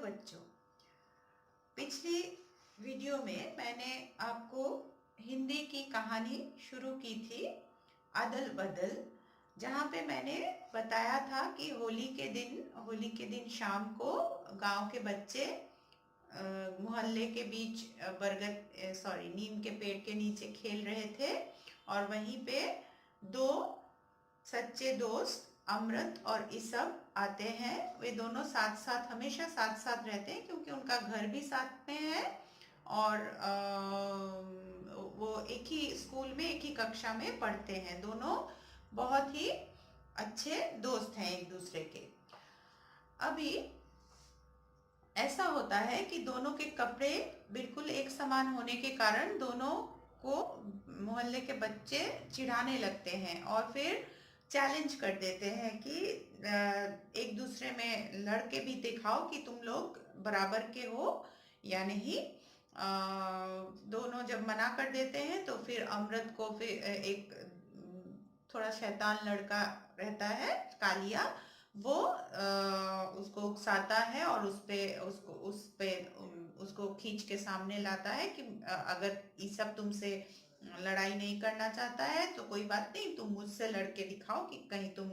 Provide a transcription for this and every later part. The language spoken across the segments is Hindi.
बच्चों, पिछली वीडियो में मैंने आपको हिंदी की कहानी शुरू की थी अदल बदल, जहाँ पे मैंने बताया था कि होली के दिन शाम को गांव के बच्चे मोहल्ले के बीच नीम के पेड़ के नीचे खेल रहे थे और वहीं पे दो सच्चे दोस्त अमृत और इसब आते हैं। वे दोनों साथ साथ हमेशा साथ साथ रहते हैं क्योंकि उनका घर भी साथ में है और वो एक ही स्कूल में एक ही कक्षा में पढ़ते हैं। दोनों बहुत ही अच्छे दोस्त हैं एक दूसरे के। अभी ऐसा होता है कि दोनों के कपड़े बिल्कुल एक समान होने के कारण दोनों को मोहल्ले के बच्चे चिढ़ाने लगते हैं और फिर चैलेंज कर देते हैं कि एक दूसरे में लड़के भी दिखाओ कि तुम लोग बराबर के हो या नहीं। दोनों जब मना कर देते हैं तो फिर अमृत को फिर एक थोड़ा शैतान लड़का रहता है कालिया, वो उसको उकसाता है और उसको खींच के सामने लाता है कि अगर ये सब तुमसे लड़ाई नहीं करना चाहता है तो कोई बात नहीं, तुम मुझसे लड़के दिखाओ कि कहीं तुम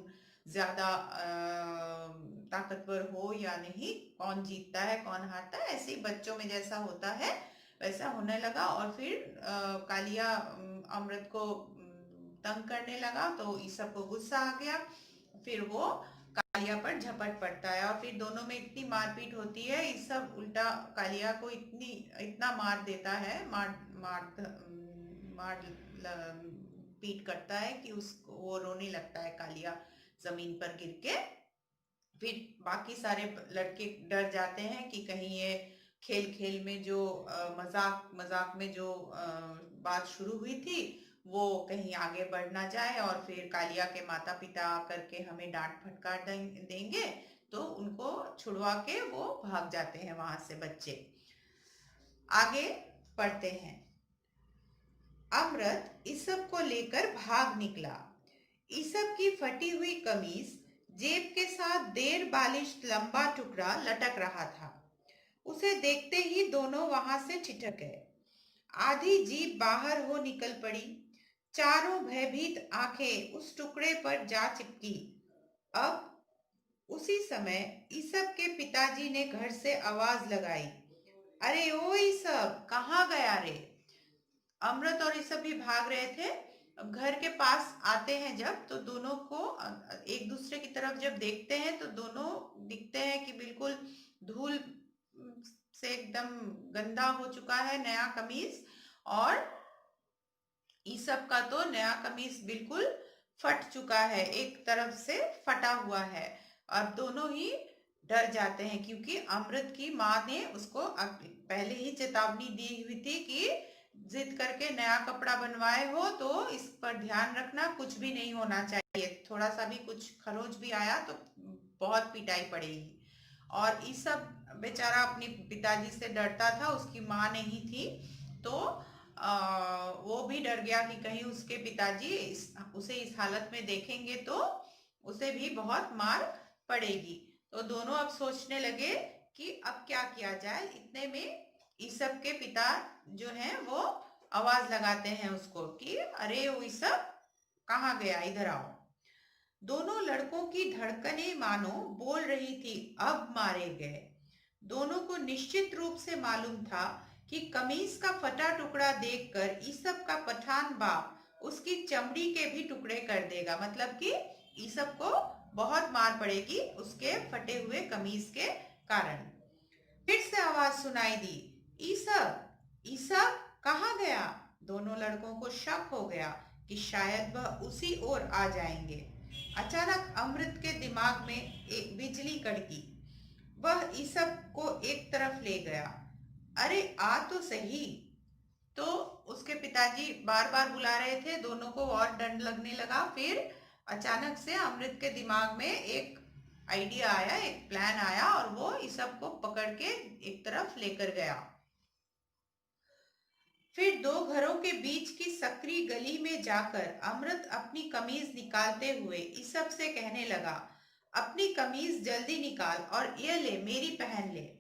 ज्यादा ताकतवर हो या नहीं, कौन जीतता है कौन हारता है। ऐसे ही बच्चों में जैसा होता है वैसा होने लगा और फिर कालिया अमृत को तंग करने लगा तो इस सब को गुस्सा आ गया। फिर वो कालिया पर झपट पड़ता है और फिर दोनों में इतनी मारपीट होती है। इस सब उल्टा कालिया को इतना मार देता है, मार पीट करता है कि उसको वो रोने लगता है कालिया जमीन पर गिर के। फिर बाकी सारे लड़के डर जाते हैं कि कहीं ये खेल खेल में जो मजाक मजाक में जो बात शुरू हुई थी वो कहीं आगे बढ़ ना जाए और फिर कालिया के माता पिता करके हमें डांट फटकार देंगे, तो उनको छुड़वा के वो भाग जाते हैं वहां से बच्चे। आगे पढ़ते हैं। अमृत इसब को लेकर भाग निकला। इसब की फटी हुई कमीज जेब के साथ 1.5 बालिश लंबा टुकड़ा लटक रहा था। उसे देखते ही दोनों वहां से छिटक गए। आधी जीभ बाहर हो निकल पड़ी। चारों भयभीत आंखें उस टुकड़े पर जा चिपकी। अब उसी समय ईसब के पिताजी ने घर से आवाज लगाई, अरे ओ ईसब, कहाँ गया रे? अमृत और ईसब भी भाग रहे थे। अब घर के पास आते हैं जब, तो दोनों को एक दूसरे की तरफ जब देखते हैं तो दोनों दिखते हैं कि बिल्कुल धूल से एकदम गंदा हो चुका है नया कमीज, और ईसब का तो नया कमीज बिल्कुल फट चुका है, एक तरफ से फटा हुआ है। अब दोनों ही डर जाते हैं क्योंकि अमृत की माँ ने उसको पहले ही चेतावनी दी हुई थी कि जिद करके नया कपड़ा बनवाए हो तो इस पर ध्यान रखना, कुछ भी नहीं होना चाहिए, थोड़ा सा भी कुछ खरोच भी आया तो बहुत पिटाई पड़ेगी। और ये सब बेचारा अपने पिताजी से डरता था, उसकी माँ नहीं थी, तो वो भी डर गया कि कहीं उसके पिताजी उसे इस हालत में देखेंगे तो उसे भी बहुत मार पड़ेगी। तो दोनों अब सोचने लगे कि अब क्या किया जाए। इतने में ईसब के पिता जो हैं वो आवाज लगाते हैं उसको कि अरे वो ईसब, कहाँ गया, इधर आओ। दोनों लड़कों की धड़कनें मानो बोल रही थी, अब मारे गए। दोनों को निश्चित रूप से मालूम था कि कमीज का फटा टुकड़ा देखकर ईसब का पठान बाप उसकी चमड़ी के भी टुकड़े कर देगा, मतलब कि ईसब को बहुत मार पड़ेगी उसके फटे हुए कमीज के कारण। फिर से आवाज सुनाई दी, ईसब, ईसब कहाँ गया? दोनों लड़कों को शक हो गया कि शायद वह उसी ओर आ जाएंगे। अचानक अमृत के दिमाग में एक बिजली कड़की। वह ईसब को एक तरफ ले गया। अरे आ तो सही। तो उसके पिताजी बार बार बुला रहे थे, दोनों को और डर लगने लगा। फिर अचानक से अमृत के दिमाग में एक आइडिया आया, एक प्लान आया और वो ईसब को पकड़ के एक तरफ लेकर गया। फिर दो घरों के बीच की सकरी गली में जाकर अमृत अपनी कमीज निकालते हुए ईसब से कहने लगा, अपनी कमीज जल्दी निकाल और ये ले, मेरी पहन ले।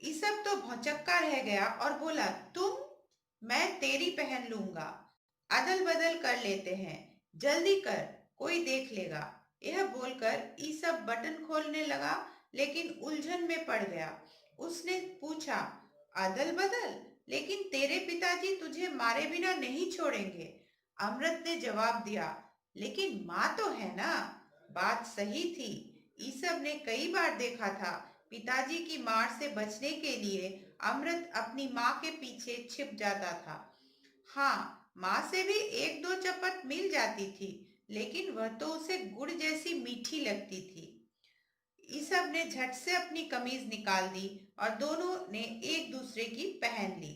ईसब तो भौचक्का रह गया और बोला, तुम, मैं तेरी पहन लूंगा, अदल बदल कर लेते हैं, जल्दी कर, कोई देख लेगा। यह बोलकर ईसब बटन खोलने लगा, लेकिन उलझन में पड़ गया। उसने पूछा, अदल बदल, लेकिन तेरे पिताजी तुझे मारे बिना नहीं छोड़ेंगे। अमृत ने जवाब दिया, लेकिन माँ तो है ना। बात सही थी। ईसब ने कई बार देखा था, पिताजी की मार से बचने के लिए अमृत अपनी माँ के पीछे छिप जाता था। हाँ, माँ से भी एक दो चपत मिल जाती थी, लेकिन वह तो उसे गुड़ जैसी मीठी लगती थी। ईसब ने झट से अपनी कमीज निकाल दी और दोनों ने एक दूसरे की पहन ली।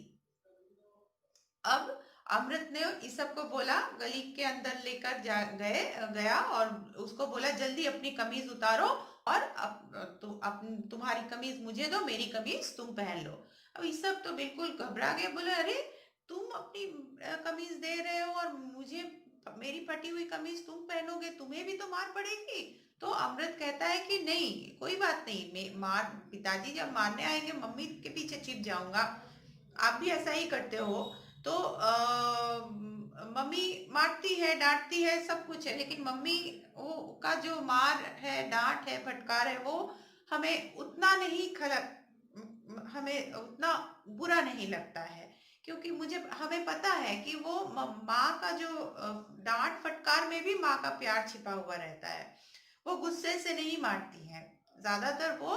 अब अमृत ने ईसब को बोला, गली के अंदर लेकर गया और उसको बोला, जल्दी अपनी कमीज उतारो और तुम्हारी कमीज मुझे दो, मेरी कमीज तुम पहन लो। अब ईसब तो बिल्कुल घबरा गए, बोले, अरे तुम अपनी कमीज दे रहे हो और मुझे मेरी फटी हुई कमीज तुम पहनोगे, तुम्हें भी तो मार पड़ेगी। तो अमृत कहता है कि नहीं, कोई बात नहीं, मैं मार पिताजी जब मारने आएंगे मम्मी के पीछे छिप जाऊंगा। आप भी ऐसा ही करते हो। तो मम्मी मारती है, डांटती है, सब कुछ है, लेकिन मम्मी वो का जो मार है, डांट है, फटकार है, वो हमें उतना नहीं हमें उतना बुरा नहीं लगता है, क्योंकि हमें पता है कि वो माँ का जो डांट फटकार में भी माँ का प्यार छिपा हुआ रहता है। वो गुस्से से नहीं मारती है, ज्यादातर वो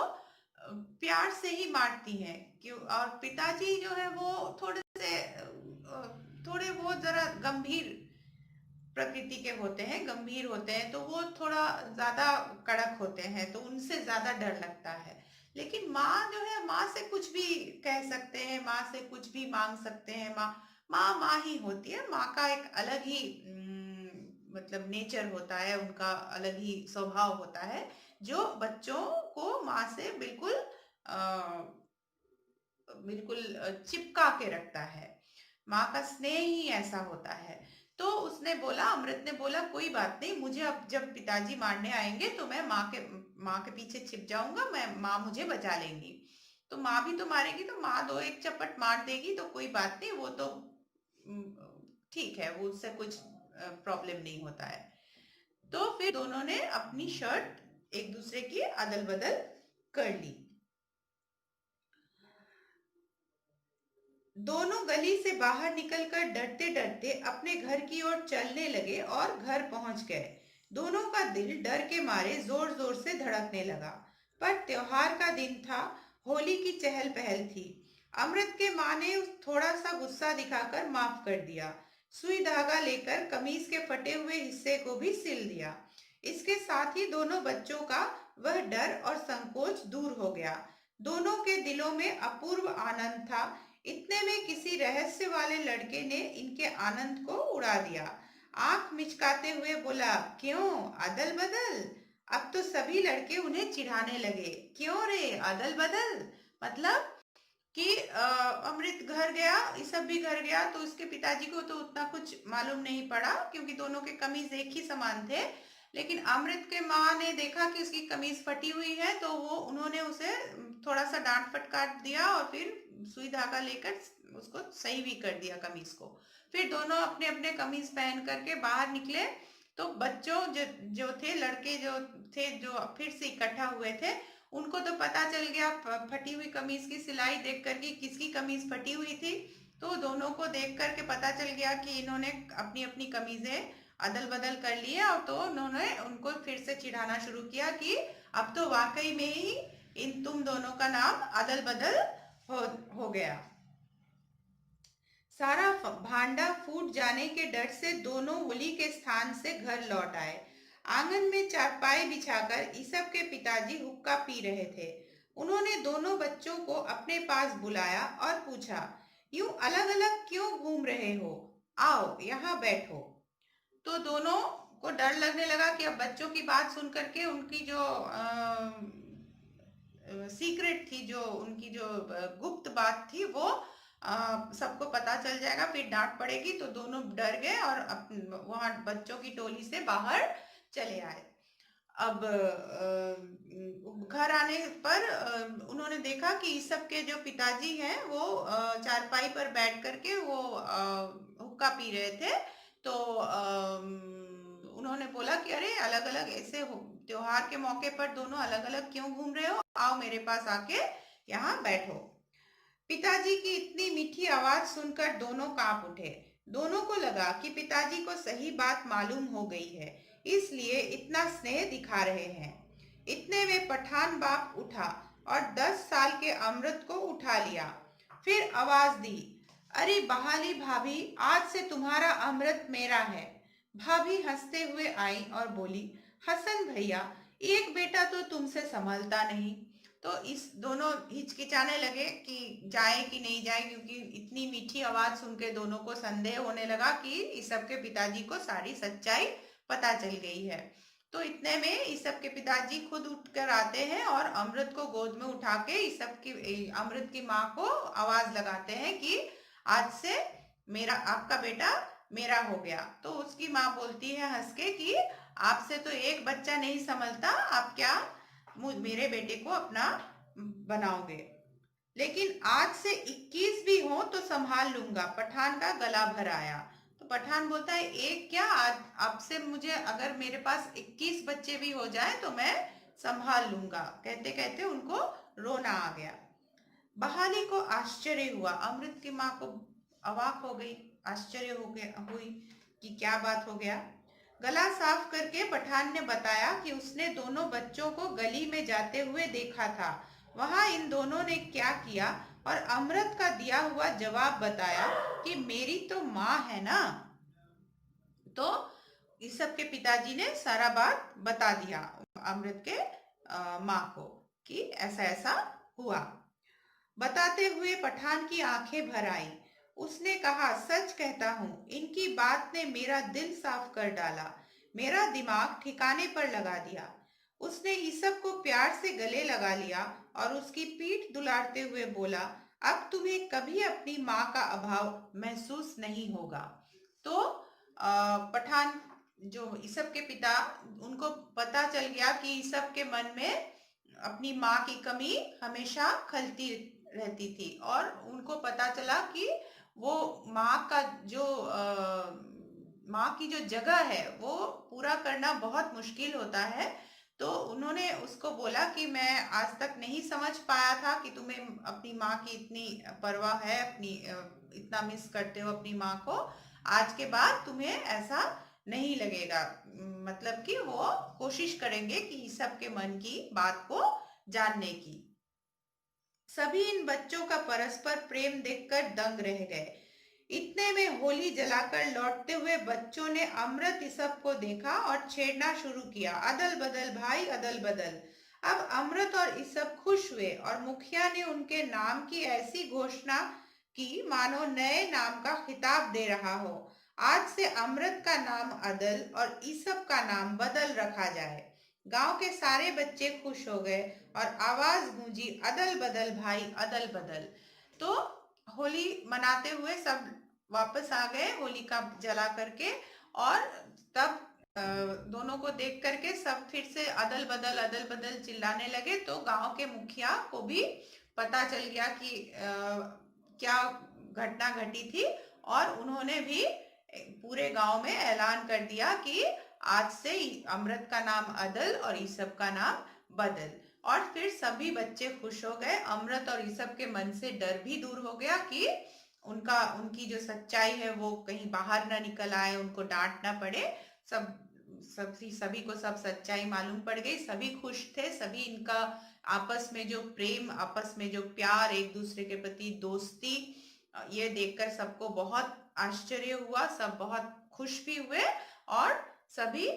प्यार से ही मारती हैं। क्यों? और पिताजी जो है वो थोड़े वो जरा गंभीर प्रकृति के होते हैं, गंभीर होते हैं, तो वो थोड़ा ज्यादा कड़क होते हैं, तो उनसे ज्यादा डर लगता है। लेकिन माँ जो है, माँ से कुछ भी कह सकते हैं, माँ से कुछ भी मांग सकते हैं। माँ माँ माँ ही होती है। माँ का एक अलग ही मतलब नेचर होता है, उनका अलग ही स्वभाव होता है, जो बच्चों को माँ से बिल्कुल चिपका के रखता है। माँ का स्नेह ही ऐसा होता है। तो उसने बोला, अमृत ने बोला, कोई बात नहीं, मुझे अब जब पिताजी मारने आएंगे तो मैं माँ के पीछे छिप जाऊंगा, मैं माँ मुझे बचा लेंगी। तो माँ भी तो मारेगी, तो माँ दो एक चपट मार देगी, तो कोई बात नहीं, वो तो ठीक है, वो उससे कुछ प्रॉब्लम नहीं होता है। तो फिर दोनों ने अपनी शर्ट एक दूसरे की अदल बदल कर ली। दोनों गली से बाहर निकलकर डरते डरते अपने घर की ओर चलने लगे और घर पहुंच गए। दोनों का दिल डर के मारे जोर जोर से धड़कने लगा। पर त्योहार का दिन था, होली की चहल पहल थी। अमृत के माँ ने थोड़ा सा गुस्सा दिखाकर माफ कर दिया। सुई धागा लेकर कमीज के फटे हुए हिस्से को भी सिल दिया। इसके साथ ही दोनों बच्चों का वह डर और संकोच दूर हो गया। दोनों के दिलों में अपूर्व आनंद था। इतने में किसी रहस्य वाले लड़के ने इनके आनंद को उड़ा दिया। आंख मिचकाते हुए बोला, क्यों अदल बदल? अब तो सभी लड़के उन्हें चिढ़ाने लगे। क्यों रे अदल बदल? मतलब कि अमृत घर गया, ये सब भी घर गया, तो उसके पिताजी को तो उतना कुछ मालूम नहीं पड़ा, क्योंकि दोनों के कमीज एक ही समान थे। लेकिन अमृत के माँ ने देखा कि उसकी कमीज फटी हुई है, तो वो उन्होंने उसे थोड़ा सा डांट फटकार दिया और फिर सुई धागा लेकर उसको सही भी कर दिया कमीज को। फिर दोनों अपने अपने कमीज पहन करके बाहर निकले। तो बच्चों जो थे, लड़के जो थे, जो फिर से इकट्ठा हुए थे, उनको तो पता चल गया फटी हुई कमीज की सिलाई देख करके किसकी कमीज फटी हुई थी। तो दोनों को देख करके पता चल गया कि इन्होंने अपनी अपनी कमीजें अदल बदल कर ली है, और तो उन्होंने उनको फिर से चिढ़ाना शुरू किया कि अब तो वाकई में ही इन तुम दोनों का नाम अदल बदल हो गया। सारा भांडा फूट जाने के डर से दोनों होली के स्थान से घर लौट आए। आंगन में चारपाई बिछाकर ईसब के पिताजी हुक्का पी रहे थे। उन्होंने दोनों बच्चों को अपने पास बुलाया और पूछा, यूं अलग अलग क्यों घूम रहे हो? आओ यहाँ बैठो। तो दोनों को डर लगने लगा कि अब बच्चों की बात सुन करके उनकी जो सीक्रेट थी, जो उनकी जो गुप्त बात थी, वो सबको पता चल जाएगा, फिर डांट पड़ेगी। तो दोनों डर गए और वहां बच्चों की टोली से बाहर चले आए। अब घर आने पर उन्होंने देखा कि ईसब के जो पिताजी हैं वो चारपाई पर बैठ करके वो हुक्का पी रहे थे। तो उन्होंने बोला कि अरे अलग अलग ऐसे त्योहार के मौके पर दोनों अलग अलग क्यों घूम रहे हो, आओ मेरे पास आके यहाँ बैठो। पिताजी की इतनी मीठी आवाज सुनकर दोनों कांप उठे। दोनों को लगा कि पिताजी को सही बात मालूम हो गई है, इसलिए इतना स्नेह दिखा रहे हैं। इतने में पठान बाप उठा और 10 साल के अमृत को उठा लिया। फिर आवाज दी, अरे बहाली भाभी, आज से तुम्हारा अमृत मेरा है। भाभी हंसते हुए आई और बोली, हसन भैया, एक बेटा तो तुमसे संभलता नहीं। तो इस दोनों हिचकिचाने लगे कि जाए कि नहीं जाए, क्योंकि इतनी मीठी आवाज सुन के दोनों को संदेह होने लगा कि ईसब के पिताजी को सारी सच्चाई पता चल गई है। तो इतने में ईसब के पिताजी खुद उठकर आते हैं और अमृत को गोद में उठा के ईसब की अमृत की माँ को आवाज लगाते हैं कि आज से मेरा आपका बेटा मेरा हो गया। तो उसकी माँ बोलती है हंस के कि आपसे तो एक बच्चा नहीं संभलता, आप क्या मेरे बेटे को अपना बनाओगे, लेकिन आज से 21 भी हो तो संभाल लूंगा। पठान का गला भर आया। तो पठान बोलता है, एक क्या, आज अब से मुझे अगर मेरे पास 21 बच्चे भी हो जाए तो मैं संभाल लूंगा। कहते कहते उनको रोना आ गया। बहाली को आश्चर्य हुआ, अमृत की माँ को अवाक हो गई, आश्चर्य हो गया हुई कि क्या बात हो गया। गला साफ करके पठान ने बताया कि उसने दोनों बच्चों को गली में जाते हुए देखा था। वहां इन दोनों ने क्या किया और अमृत का दिया हुआ जवाब बताया कि मेरी तो माँ है ना। तो इस सब के पिताजी ने सारा बात बता दिया अमृत के माँ को कि ऐसा ऐसा हुआ। बताते हुए पठान की आंखें भर आई। उसने कहा, सच कहता हूँ, इनकी बात ने मेरा दिल साफ कर डाला, मेरा दिमाग ठिकाने पर लगा दिया। उसने ईसब को प्यार से गले लगा लिया और उसकी पीठ दुलारते हुए बोला, अब तुम्हें कभी अपनी माँ का अभाव महसूस नहीं होगा। तो पठान जो ईसब के पिता, उनको पता चल गया कि ईसब के मन में अपनी माँ की कमी हमेशा खलती रहती थी और उनको पता चला कि वो माँ का जो माँ की जो जगह है वो पूरा करना बहुत मुश्किल होता है। तो उन्होंने उसको बोला कि मैं आज तक नहीं समझ पाया था कि तुम्हें अपनी माँ की इतनी परवाह है, अपनी इतना मिस करते हो अपनी माँ को। आज के बाद तुम्हें ऐसा नहीं लगेगा, मतलब कि वो कोशिश करेंगे कि सबके मन की बात को जानने की। सभी इन बच्चों का परस्पर प्रेम देखकर दंग रह गए। इतने में होली जलाकर लौटते हुए बच्चों ने अमृत ईसब को देखा और छेड़ना शुरू किया, अदल बदल भाई अदल बदल। अब अमृत और ईसब खुश हुए और मुखिया ने उनके नाम की ऐसी घोषणा की मानो नए नाम का खिताब दे रहा हो। आज से अमृत का नाम अदल और ईसब का नाम बदल रखा जाए। गांव के सारे बच्चे खुश हो गए और आवाज गूंजी, अदल बदल भाई अदल बदल। तो होली मनाते हुए सब वापस आ गए होलिका जला करके, और तब दोनों को देख करके सब फिर से अदल बदल चिल्लाने लगे। तो गांव के मुखिया को भी पता चल गया कि क्या घटना घटी थी और उन्होंने भी पूरे गांव में ऐलान कर दिया कि आज से अमृत का नाम अदल और ईसब का नाम बदल। और फिर सभी बच्चे खुश हो गए। अमृत और ईसब के मन से डर भी दूर हो गया कि उनकी जो सच्चाई है वो कहीं बाहर ना निकल आए, उनको डांट ना पड़े। सभी को सब सच्चाई मालूम पड़ गई। सभी खुश थे। सभी इनका आपस में जो प्रेम, आपस में जो प्यार, एक दूसरे के प्रति दोस्ती, ये देखकर सबको बहुत आश्चर्य हुआ। सब बहुत खुश भी हुए और सभी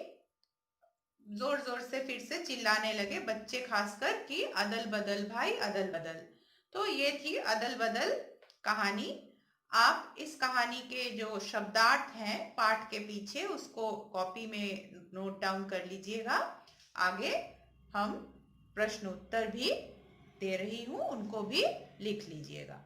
जोर जोर से फिर से चिल्लाने लगे, बच्चे खासकर, कि अदल बदल भाई अदल बदल। तो ये थी अदल बदल कहानी। आप इस कहानी के जो शब्दार्थ हैं पाठ के पीछे, उसको कॉपी में नोट डाउन कर लीजिएगा। आगे हम प्रश्न उत्तर भी दे रही हूँ, उनको भी लिख लीजिएगा।